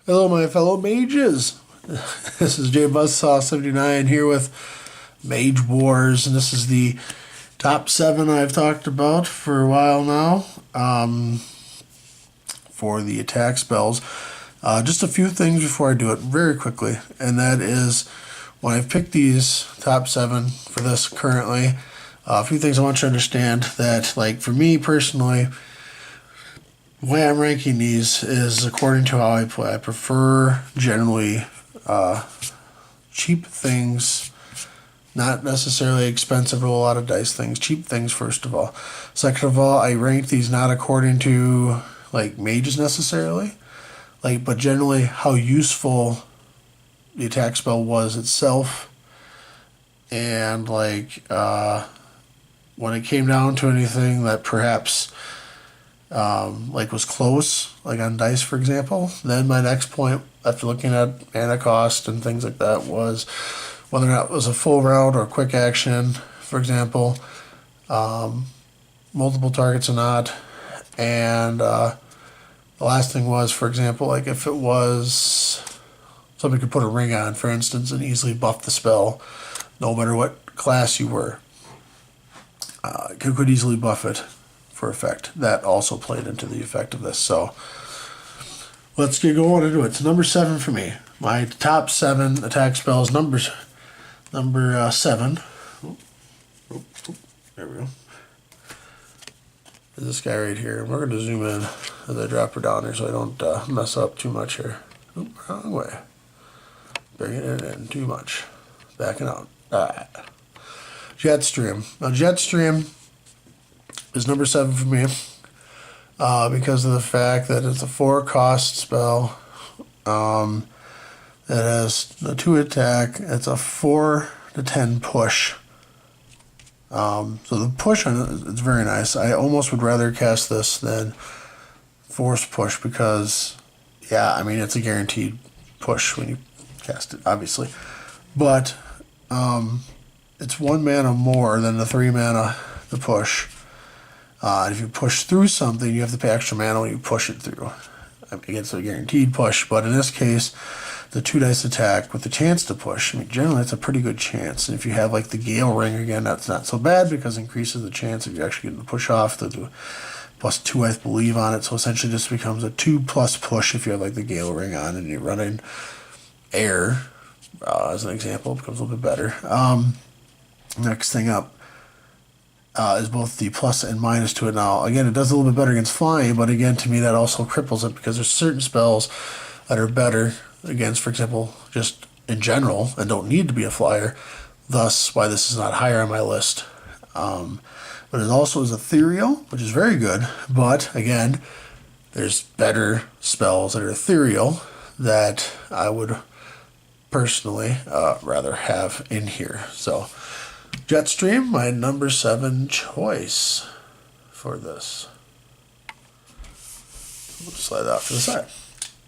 Hello, my fellow mages. This is JBuzzsaw79 here with Mage Wars, and this is the top 7 I've talked about for a while now for the attack spells. Just a few things before I do it very quickly, and that is when I've picked these top 7 for this currently, a few things I want you to understand that, like, for me personally, the way I'm ranking these is according to how I play. I prefer generally cheap things, not necessarily expensive or a lot of dice things. Cheap things, first of all. Second of all, I rank these not according to like mages necessarily, but generally how useful the attack spell was itself, and when it came down to anything that perhaps was close, like on dice, for example, then my next point, after looking at mana cost and things like that, was whether or not it was a full round or quick action, for example, multiple targets or not. And the last thing was, for example, like if it was somebody could put a ring on, for instance, and easily buff the spell, no matter what class you were, could easily buff it for effect. That also played into the effect of this. So let's get going into it. It's number 7 for me. My top 7 attack spells. Number 7. There we go. Is this guy right here. We're going to zoom in as I drop her down here so I don't mess up too much here. Oop, wrong way. Bringing it in too much. Backing out. Alright. Jetstream. Now Jetstream is number 7 for me because of the fact that it's a 4-cost spell. It has a 2 attack. It's a 4 to 10 push. So the push on it is very nice. I almost would rather cast this than force push because, yeah, I mean, it's a guaranteed push when you cast it, obviously. But it's 1 mana more than the 3 mana to push. If you push through something, you have to pay extra mana when you push it through. I mean, it's a guaranteed push, but in this case, the 2 dice attack with the chance to push, I mean, generally it's a pretty good chance. And if you have like the Gale Ring again, that's not so bad because it increases the chance of you actually getting the push off. The +2, I believe, on it. So essentially this becomes a 2+ push if you have like the Gale Ring on and you're running air, as an example. It becomes a little bit better. Next thing up is both the plus and minus to it. Now, again, it does a little bit better against flying, but again, to me, that also cripples it because there's certain spells that are better against, for example, just in general, and don't need to be a flyer. Thus, why this is not higher on my list. But it also is ethereal, which is very good. But again, there's better spells that are ethereal that I would personally rather have in here. So Jetstream, my number 7 choice for this. We'll slide that off to the side.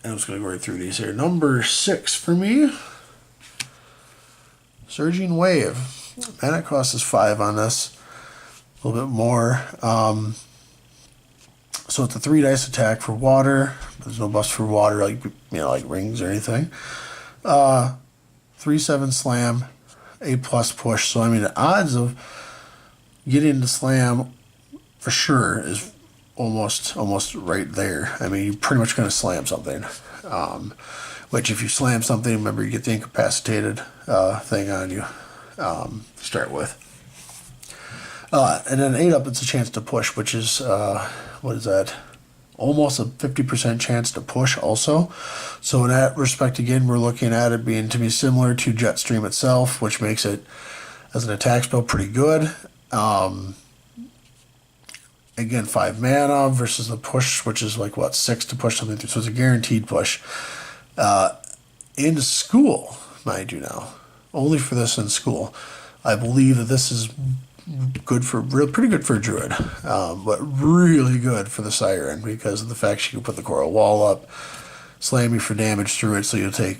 And I'm just going to go right through these here. Number 6 for me, Surging Wave. Mana cost is 5 on this. A little bit more. So it's a 3 dice attack for water. There's no buffs for water, like rings or anything. 3/7 slam. A+ push. So I mean, the odds of getting the slam for sure is almost right there. I mean, you're pretty much going to slam something. Which if you slam something, remember you get the incapacitated thing on you. Start with. And then 8 up, it's a chance to push, which is what is that? Almost a 50% chance to push also. So in that respect, again, we're looking at it being to be similar to Jetstream itself, which makes it, as an attack spell, pretty good. Again, 5 mana versus the push, which is 6 to push something through. So it's a guaranteed push. In school, mind you now, only for this in school, I believe that this is pretty good for a druid, but really good for the siren because of the fact she can put the coral wall up, slam you for damage through it, so you'll take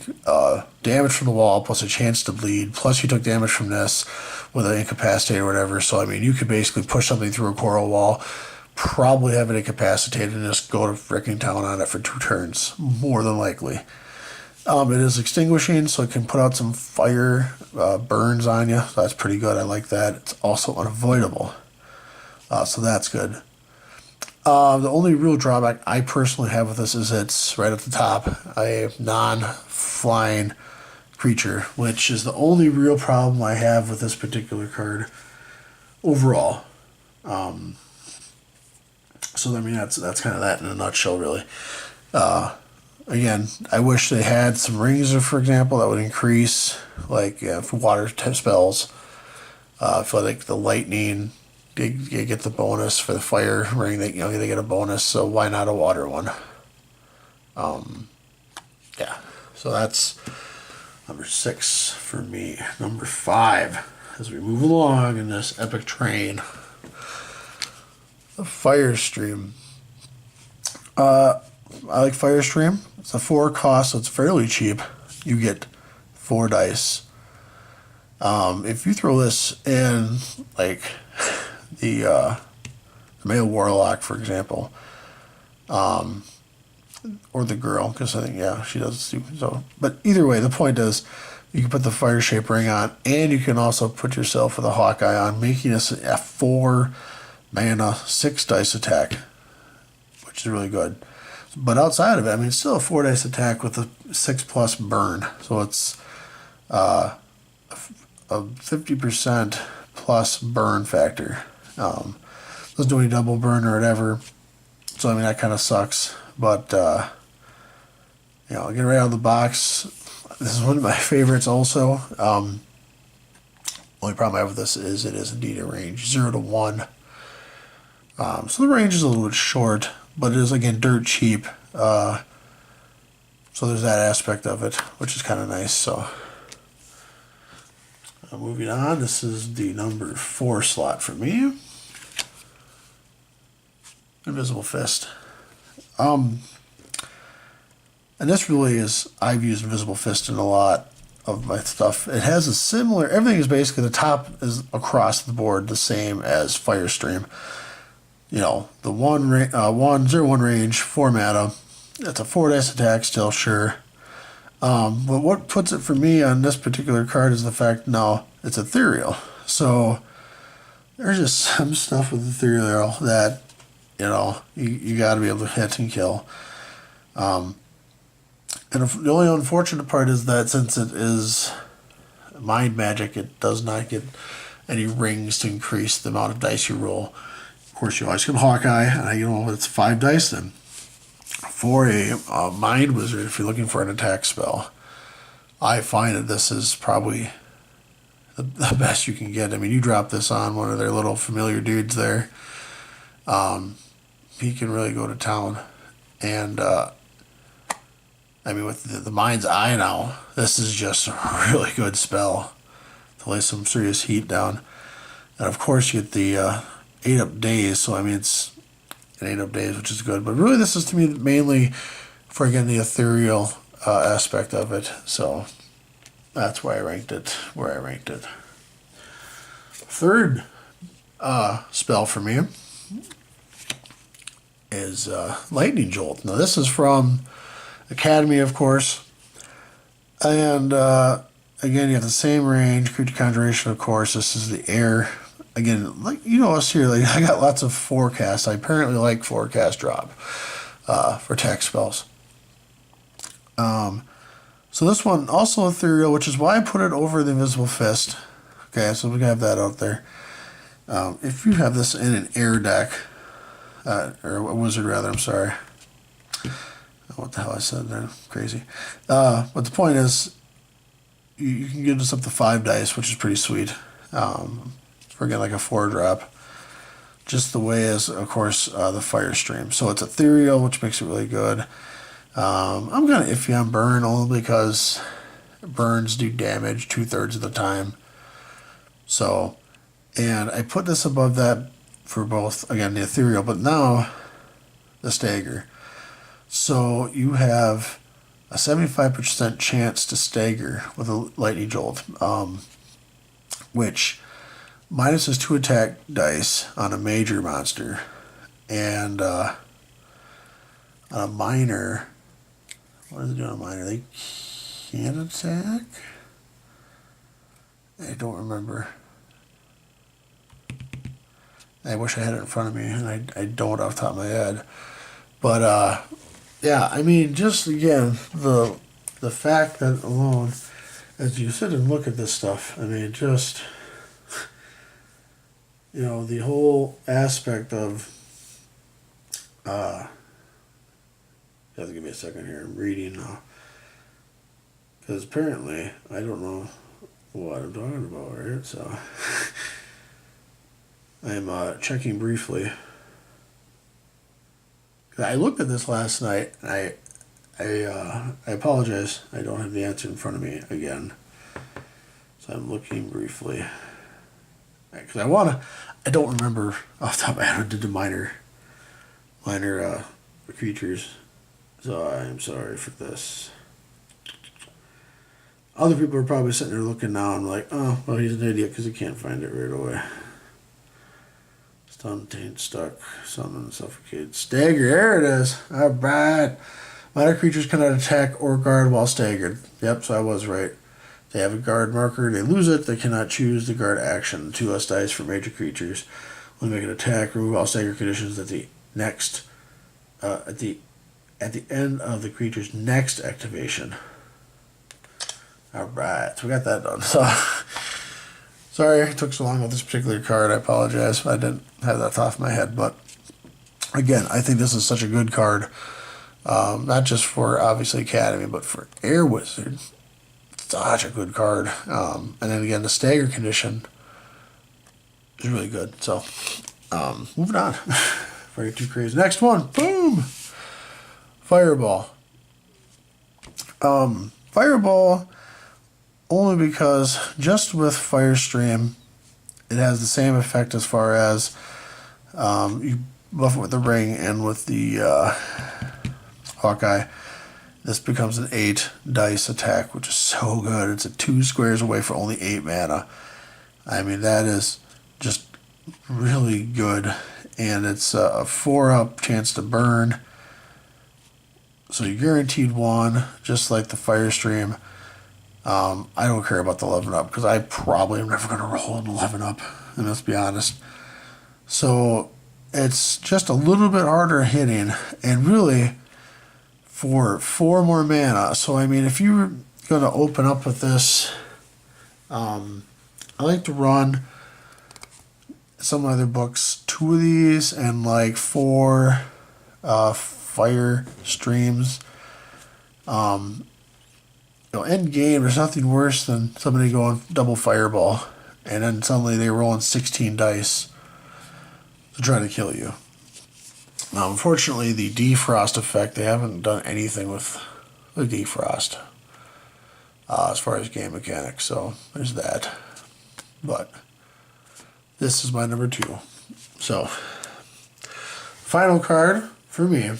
damage from the wall plus a chance to bleed, plus you took damage from this with an incapacitate or whatever. So I mean, you could basically push something through a coral wall probably have it incapacitated and just go to freaking town on it for 2 turns, more than likely. It is extinguishing, so it can put out some fire burns on you. So that's pretty good. I like that. It's also unavoidable, so that's good. The only real drawback I personally have with this is it's right at the top, a non-flying creature, which is the only real problem I have with this particular card overall. So I mean that's kind of that in a nutshell, really. Again, I wish they had some rings, for example, that would increase, like for water type spells. For like the lightning, you get the bonus. For the fire ring, they get a bonus. So why not a water one? Yeah. So that's number 6 for me. Number 5, as we move along in this epic train, the Firestream. I like Firestream. It's a 4 cost, so it's fairly cheap. You get 4 dice. If you throw this in, like the male warlock, for example, or the girl, because I think she does too. So, but either way, the point is, you can put the fire shape ring on, and you can also put yourself with a Hawkeye on, making this a 4 mana 6 dice attack, which is really good. But outside of it, I mean, it's still a 4 dice attack with a 6+ burn. So it's a 50% plus burn factor. Doesn't do any double burn or whatever. So I mean, that kind of sucks. But get right out of the box. This is one of my favorites. Also, only problem I have with this is it is indeed a range 0 to 1. So the range is a little bit short, but it is, again, dirt cheap. So there's that aspect of it, which is kind of nice. So moving on, this is the number 4 slot for me. Invisible Fist. And this really is, I've used Invisible Fist in a lot of my stuff. It has a similar, everything is basically, the top is across the board the same as Firestream. The 1/0/1 range, 4 mana. It's a 4 dice attack still, sure. But what puts it for me on this particular card is the fact, no, it's ethereal. So there's just some stuff with ethereal that, you got to be able to hit and kill. And the only unfortunate part is that since it is mind magic, it does not get any rings to increase the amount of dice you roll. Of course, you always get Hawkeye, and it's 5 dice then. For a Mind Wizard, if you're looking for an attack spell, I find that this is probably the best you can get. I mean, you drop this on one of their little familiar dudes there, he can really go to town. And, with the Mind's Eye now, this is just a really good spell to lay some serious heat down. And, of course, you get the 8-up days, so it's an 8-up days, which is good. But really, this is to me mainly for, again, the ethereal aspect of it. So that's why I ranked it where I ranked it. Third spell for me is Lightning Jolt. Now, this is from Academy, of course. And again, you have the same range, creature conjuration, of course. This is the air. Again, us here, I got lots of forecasts. I apparently like forecast drop for attack spells. So this one, also ethereal, which is why I put it over the Invisible Fist. Okay, so we have that out there. If you have this in an air deck, or a wizard rather, I'm sorry. What the hell I said there? Crazy. But the point is, you can get this up to 5 dice, which is pretty sweet. For again, like a 4-drop. Just the way as, of course, the Firestream. So it's ethereal, which makes it really good. I'm kind of iffy on burn, only because burns do damage 2/3 of the time. So, and I put this above that for both, again, the ethereal, but now the stagger. So you have a 75% chance to stagger with a Lightning Jolt, which minuses 2 attack dice on a major monster, and on a minor, what is it doing on a minor? They can attack? I don't remember. I wish I had it in front of me, and I don't off the top of my head. But, yeah, I mean, just, again, the fact that alone, as you sit and look at this stuff, I mean, just, you know, the whole aspect of, you have to give me a second here, I'm reading now. Because apparently, I don't know what I'm talking about, right? So, I'm checking briefly. I looked at this last night, and I apologize. I don't have the answer in front of me again. So I'm looking briefly. Because I don't remember off the top of my head, I did the minor creatures. So I'm sorry for this. Other people are probably sitting there looking now and like, oh, well, he's an idiot because he can't find it right away. Stun, taint, stuck, summon, suffocate, stagger. There it is. All right. Minor creatures cannot attack or guard while staggered. Yep, so I was right. They have a guard marker. They lose it. They cannot choose the guard action. 2 less dice for major creatures. Only make an attack. Remove all stagger conditions at the next. At the end of the creature's next activation. All right, so we got that done. So. Sorry it took so long with this particular card. I apologize. I didn't have that off my head. But again, I think this is such a good card. Not just for, obviously, Academy, but for Air Wizard. Such a good card. And then again, the stagger condition is really good. So, moving on. Before I get too crazy. Next one. Boom! Fireball. Fireball... Only because just with Firestream, it has the same effect as far as you buff it with the ring and with the Hawkeye. This becomes an 8 dice attack, which is so good. It's a 2 squares away for only 8 mana. I mean, that is just really good. And it's a 4-up chance to burn. So you're guaranteed 1, just like the Firestream. I don't care about the 11 up because I probably am never going to roll an 11 up, and let's be honest. So it's just a little bit harder hitting, and really for 4 more mana. So I mean, if you're going to open up with this, I like to run some other books 2 of these and like 4 fire streams. End game, there's nothing worse than somebody going double fireball, and then suddenly they roll in 16 dice to try to kill you. Now, unfortunately, the defrost effect, they haven't done anything with the defrost as far as game mechanics, so there's that. But this is my number 2. So, final card for me,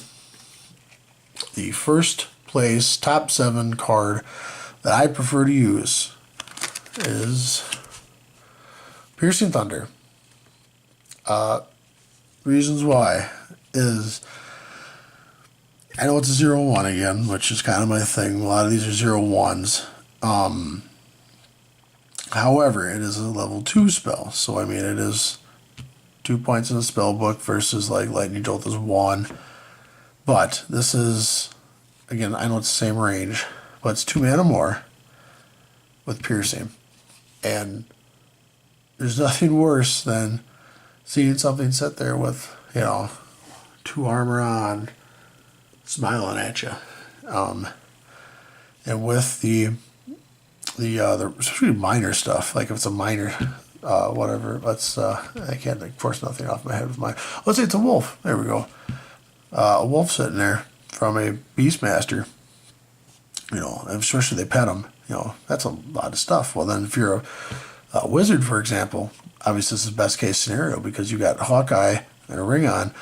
the first place top 7 card that I prefer to use is Piercing Thunder. Reasons why is, I know it's a 0-1 again, which is kind of my thing. A lot of these are 0-1s. However, it is a level 2 spell, so I mean it is 2 points in the spell book versus like Lightning Jolt is 1. But this is, again, I know it's the same range, but it's 2 mana more with Piercing. And there's nothing worse than seeing something sit there with, 2 armor on, smiling at you. And with the especially minor stuff, like if it's a minor, whatever, I can't, of course, nothing off my head with mine. Let's say it's a wolf. There we go. A wolf sitting there from a Beastmaster, especially they pet them, that's a lot of stuff. Well, then if you're a wizard, for example, obviously this is best case scenario because you got Hawkeye and a ring on.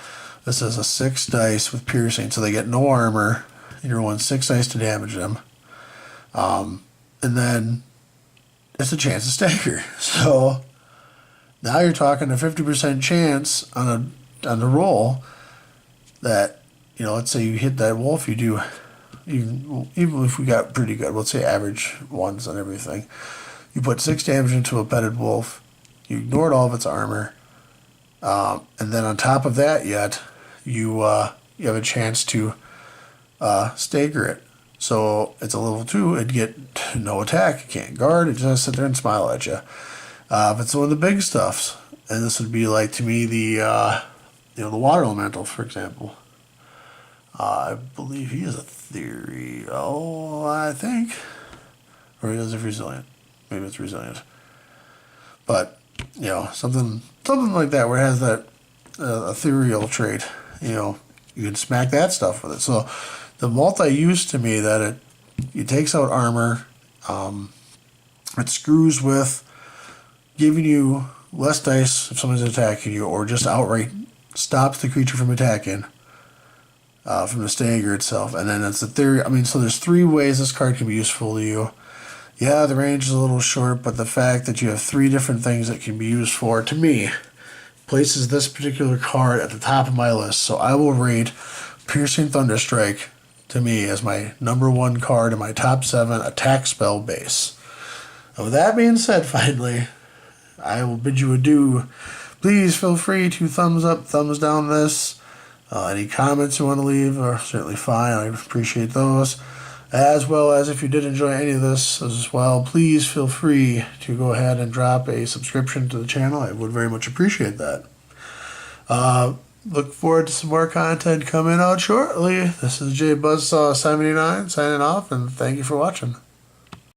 This is a 6 dice with piercing, so they get no armor, and you're rolling 6 dice to damage them. And then it's a chance to stagger. So now you're talking a 50% chance on the roll that, you know, let's say you hit that wolf, you do, even if we got pretty good, let's say average ones and everything, you put 6 damage into a bedded wolf, you ignored all of its armor, and then on top of that yet, you have a chance to stagger it. So it's a level 2, it'd get no attack, it can't guard, it just sit there and smile at you. If it's one of the big stuffs, and this would be like, to me, the the water elemental, for example. I believe he is a theory. Oh, I think. Or he is resilient. Maybe it's resilient. But, you know, something like that where it has that ethereal trait. You know, you can smack that stuff with it. So the multi-use, to me, that it takes out armor. It screws with giving you less dice if someone's attacking you, or just outright stops the creature from attacking. From the stagger itself, and then it's the theory. I mean, so there's 3 ways this card can be useful to you. Yeah, the range is a little short, but the fact that you have 3 different things that can be used for, to me, places this particular card at the top of my list. So I will rate Piercing Thunderstrike, to me, as my #1 card in my top 7 attack spell base. And with that being said, finally, I will bid you adieu. Please feel free to thumbs up, thumbs down this. Any comments you want to leave are certainly fine. I appreciate those. As well as, if you did enjoy any of this as well, please feel free to go ahead and drop a subscription to the channel. I would very much appreciate that. Look forward to some more content coming out shortly. This is JBuzzsaw79 signing off, and thank you for watching.